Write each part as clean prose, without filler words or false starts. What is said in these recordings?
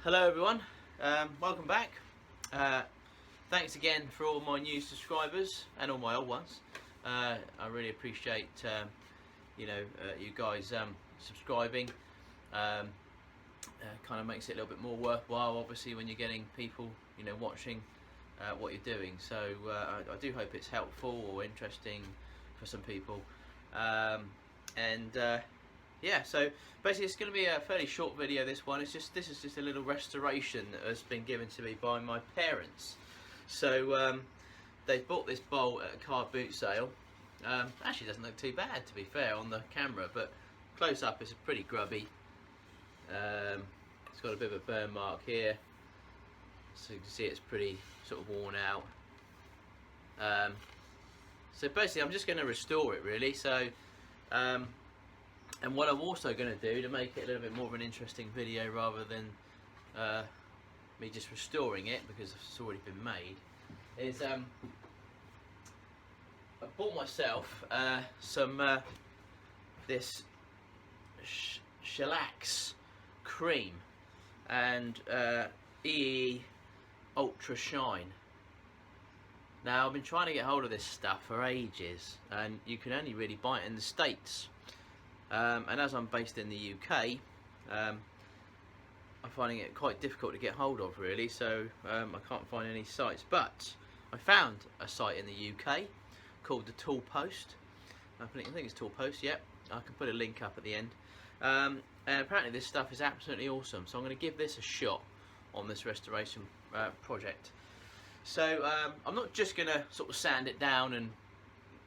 Hello everyone, welcome back. Thanks again for all my new subscribers and all my old ones. I really appreciate you guys subscribing. Kind of makes it a little bit more worthwhile, obviously, when you're getting people watching what you're doing. So I do hope it's helpful or interesting for some people. Yeah, so basically it's going to be a fairly short video, this one. This is just a little restoration that has been given to me by my parents. So they bought this bowl at a car boot sale. Actually doesn't look too bad, to be fair, on the camera, but close up it's pretty grubby. It's got a bit of a burn mark here, so you can see it's pretty sort of worn out. So basically I'm just going to restore it, really. So and what I'm also going to do to make it a little bit more of an interesting video rather than me just restoring it because it's already been made, is I bought myself some this shellac cream and EEE Ultra Shine. Now I've been trying to get hold of this stuff for ages, and you can only really buy it in the States. And as I'm based in the UK, I'm finding it quite difficult to get hold of, really, so I can't find any sites. But I found a site in the UK called the ToolPost. I think it's ToolPost, yep. I can put a link up at the end. And apparently this stuff is absolutely awesome, so I'm going to give this a shot on this restoration project. So I'm not just going to sort of sand it down and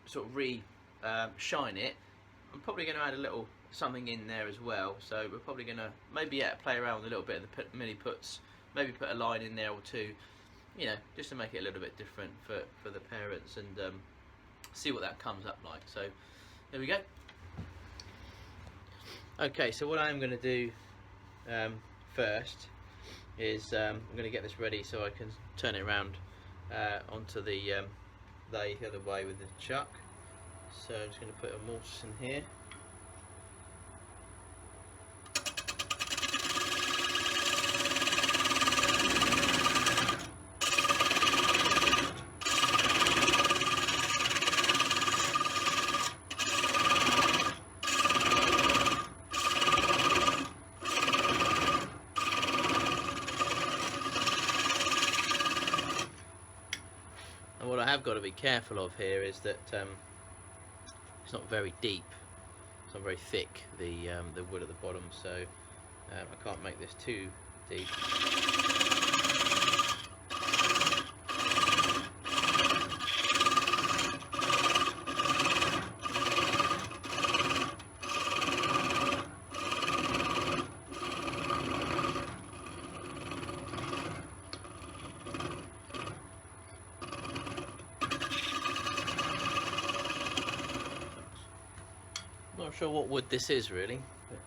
sort of shine it. I'm probably going to add a little something in there as well, so we're probably going to maybe play around with a little bit of the mini puts, maybe put a line in there or two, just to make it a little bit different for the parents, and see what that comes up like. So there we go. Okay, so what I'm going to do first is I'm going to get this ready so I can turn it around onto the lathe the other way with the chuck. So I'm just going to put a mortise in here. And what I have got to be careful of here is that it's not very deep, it's not very thick, the wood at the bottom, so I can't make this too deep. Not sure what wood this is really, but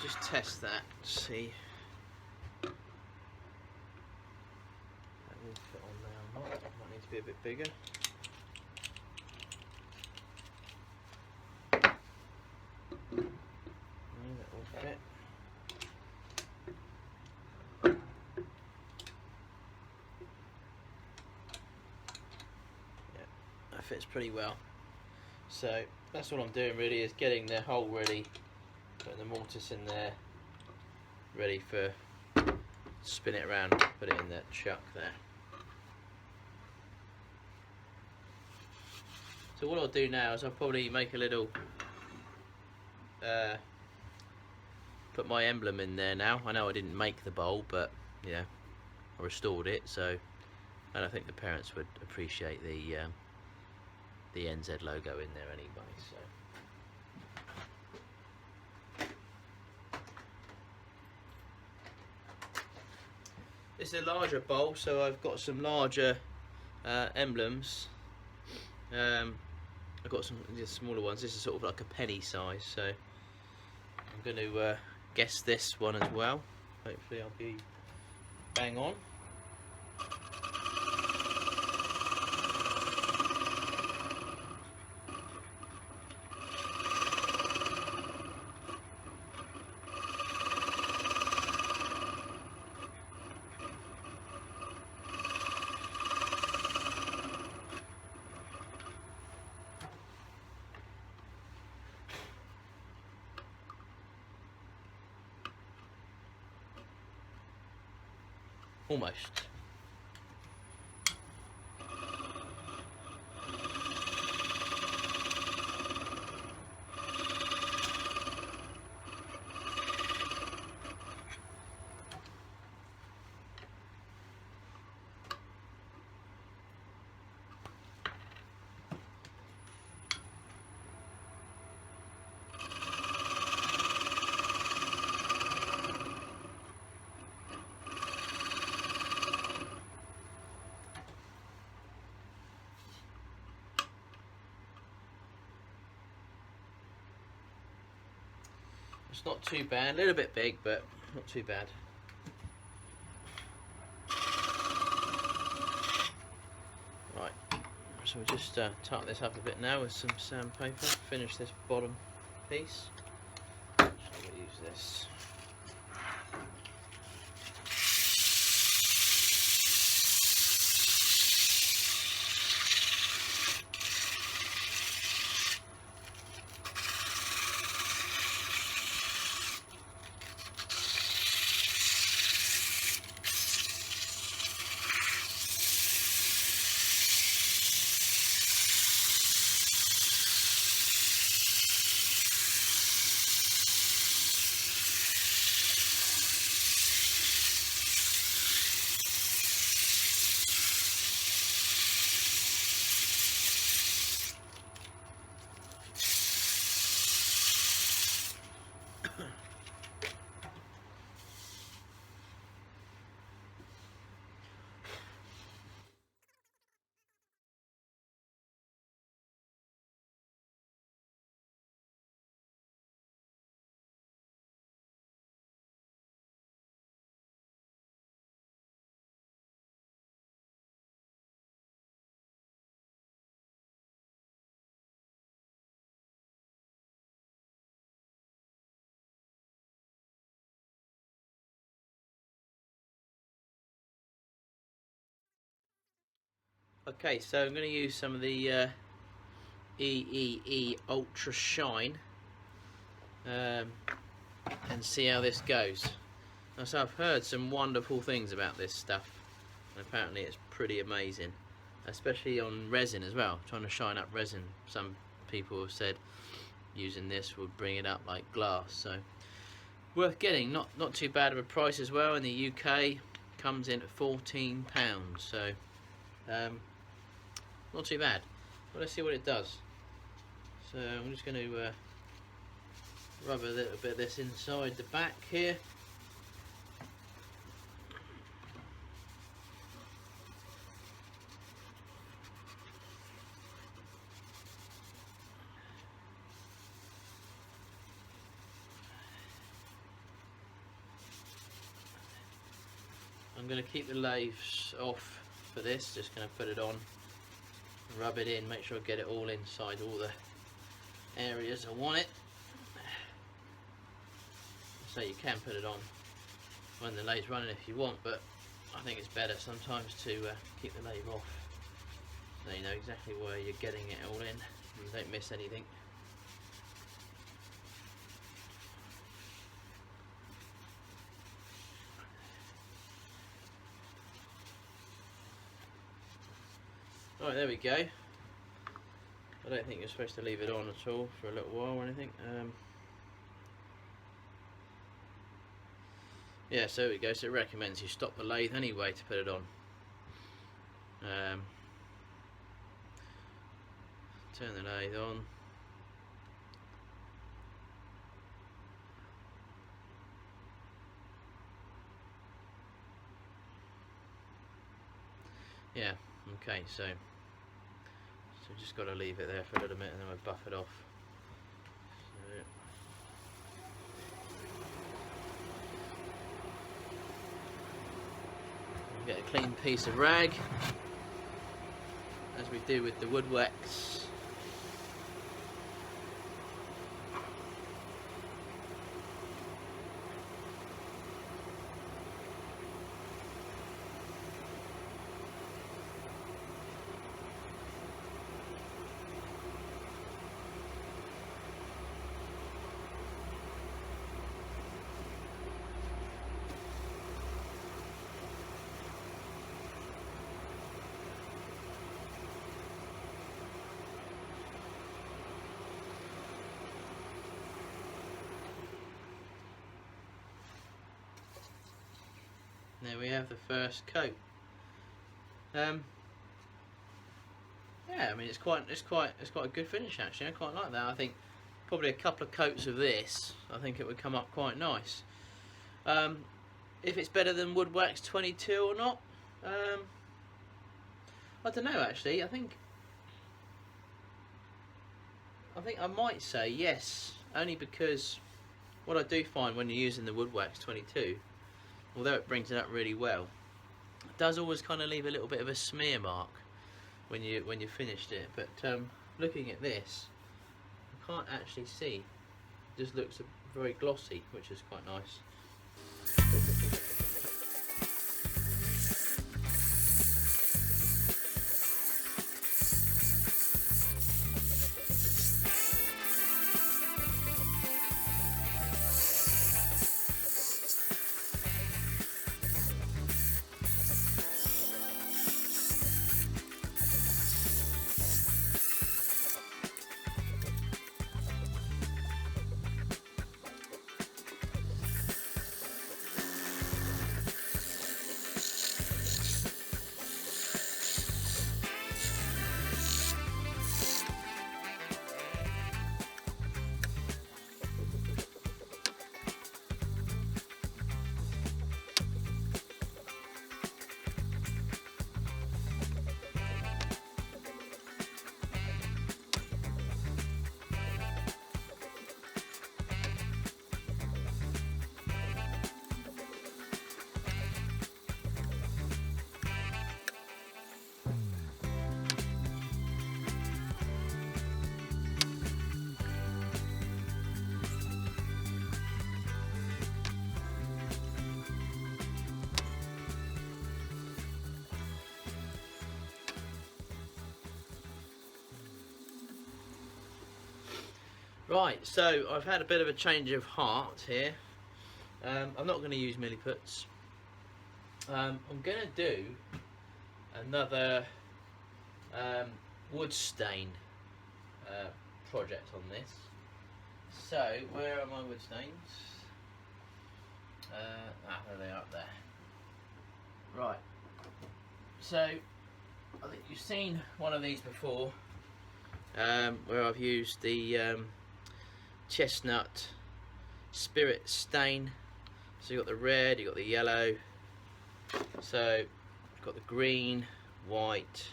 just test that, see that will fit on there or not. Might need to be a bit bigger. No, that will fit. Yeah, that fits pretty well. So that's what I'm doing really, is getting the hole ready, putting the mortise in there, ready for spin it around, put it in that chuck there. So what I'll do now is I'll probably make a little, put my emblem in there now. I know I didn't make the bowl, but you know, I restored it, so, and I think the parents would appreciate the NZ logo in there anyway. So. It's a larger bowl, so I've got some larger emblems. I've got some smaller ones. This is sort of like a penny size, so I'm going to guess this one as well. Hopefully I'll be bang on. Almost. It's not too bad, a little bit big, but not too bad. Right, so we'll just tighten this up a bit now with some sandpaper, finish this bottom piece. So we'll use this. Okay, so I'm going to use some of the EEE Ultra Shine and see how this goes. Now, so I've heard some wonderful things about this stuff, and apparently it's pretty amazing, especially on resin as well, trying to shine up resin. Some people have said using this would bring it up like glass, so worth getting. Not too bad of a price as well. In the UK comes in at £14, so not too bad. Well, let's see what it does. So I'm just going to rub a little bit of this inside the back here. I'm going to keep the lathes off for this, just going to put it on, rub it in, make sure I get it all inside all the areas I want it. So you can put it on when the lathe's running if you want, but I think it's better sometimes to keep the lathe off, so you know exactly where you're getting it all in and don't miss anything. Right, there we go. Got don't think you're supposed to leave it on at all for a little while or anything. Yeah, so there we go. So it recommends you stop the lathe anyway to put it on. Turn the lathe on. Yeah, okay, so just got to leave it there for a little bit and then we'll buff it off. So, get a clean piece of rag, as we do with the wood wax. There we have the first coat. Yeah, I mean it's quite a good finish actually. I quite like that. I think probably a couple of coats of this, I think it would come up quite nice. If it's better than Wood Wax 22 or not, I don't know actually. I think I might say yes, only because what I do find when you're using the Wood Wax 22, although it brings it up really well, it does always kind of leave a little bit of a smear mark when you finished it. But looking at this, I can't actually see. It just looks very glossy, which is quite nice. Right, so I've had a bit of a change of heart here. I'm not going to use milliputs. I'm going to do another wood stain project on this. So, where are my wood stains? There they are up there. Right, so I think you've seen one of these before, where I've used the chestnut spirit stain. So you've got the red, you've got the yellow, so you've got the green, white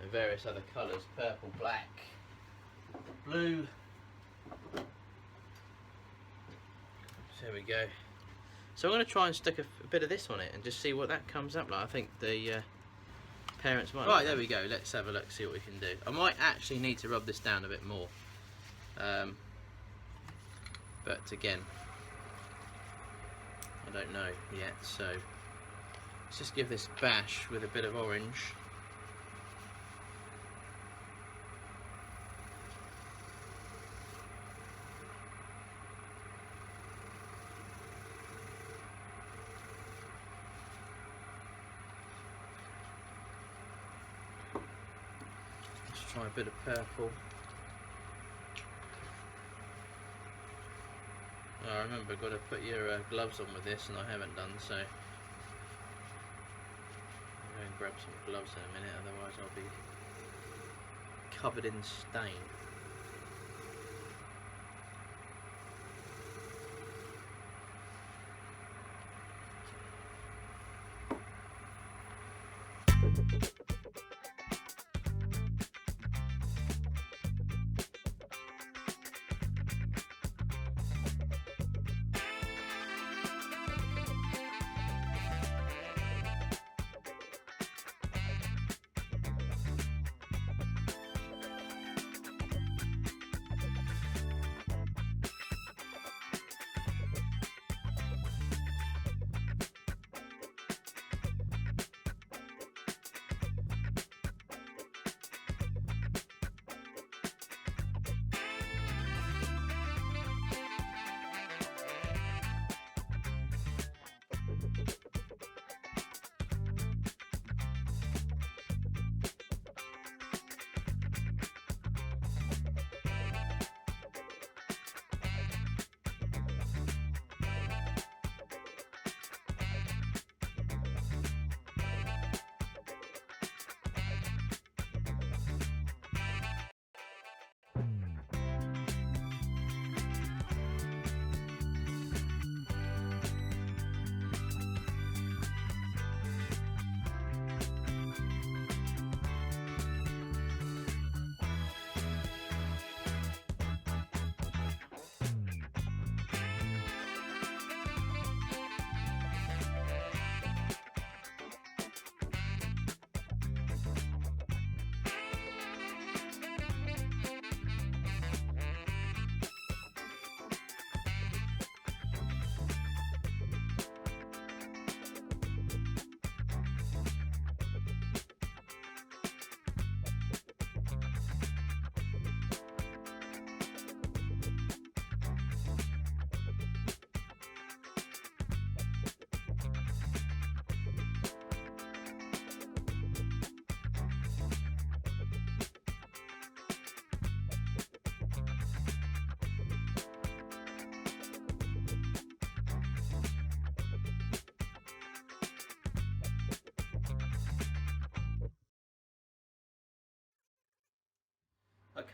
and various other colours, purple, black, blue. So there we go. So I'm going to try and stick a bit of this on it and just see what that comes up like. I think the parents might. Right, there we go. Let's have a look, see what we can do. I might actually need to rub this down a bit more. But again, I don't know yet, so let's just give this a bash with a bit of orange. Let's try a bit of purple. Oh, I remember, got to put your gloves on with this, and I haven't done so. I'm going to grab some gloves in a minute, otherwise I'll be covered in stain.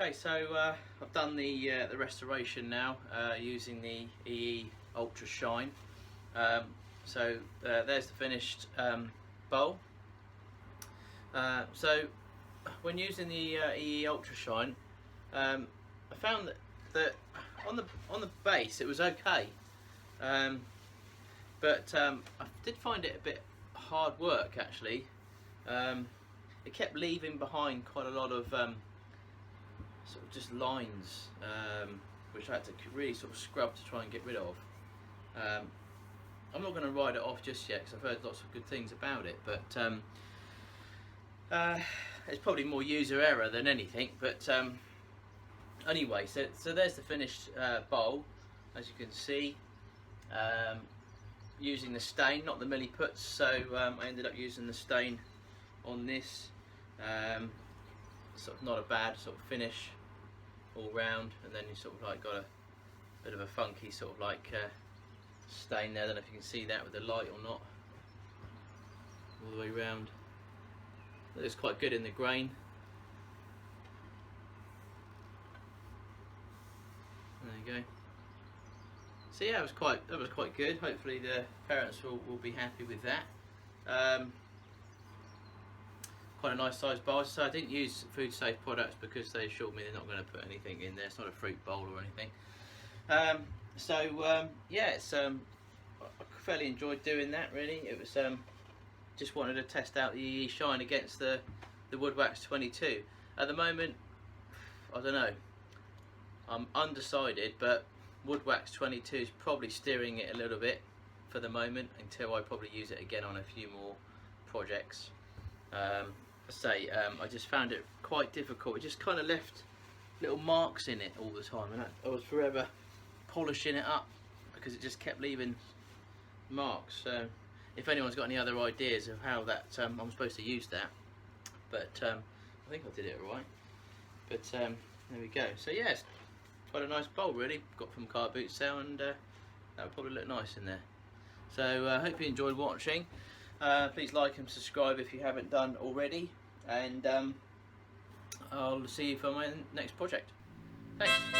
Okay, so I've done the restoration now using the EEE Ultra Shine. There's the finished bowl. So when using the EEE Ultra Shine, I found that on the base it was okay, but I did find it a bit hard work actually. It kept leaving behind quite a lot of sort of just lines, which I had to really sort of scrub to try and get rid of. I'm not going to write it off just yet because I've heard lots of good things about it, but it's probably more user error than anything. But anyway, so there's the finished bowl, as you can see, using the stain, not the milliputs. So I ended up using the stain on this. Sort of not a bad sort of finish all round, and then you sort of like got a bit of a funky sort of like stain there. I don't know if you can see that with the light or not, all the way round. It looks quite good in the grain. There you go. So yeah, that was quite good. Hopefully the parents will be happy with that. Quite a nice sized bowl. So I didn't use food safe products because they assured me they're not going to put anything in there. It's not a fruit bowl or anything. Yeah, it's I fairly enjoyed doing that. Really, it was just wanted to test out the EEE Shine against the Woodwax 22. At the moment, I don't know. I'm undecided, but Woodwax 22 is probably steering it a little bit for the moment until I probably use it again on a few more projects. I just found it quite difficult. It just kind of left little marks in it all the time, and I was forever polishing it up because it just kept leaving marks. So if anyone's got any other ideas of how that I'm supposed to use that, but I think I did it right. But there we go. So yeah, it's quite a nice bowl really, got from car boot sale, and that would probably look nice in there. So I hope you enjoyed watching. Please like and subscribe if you haven't done already, and I'll see you for my next project. Thanks.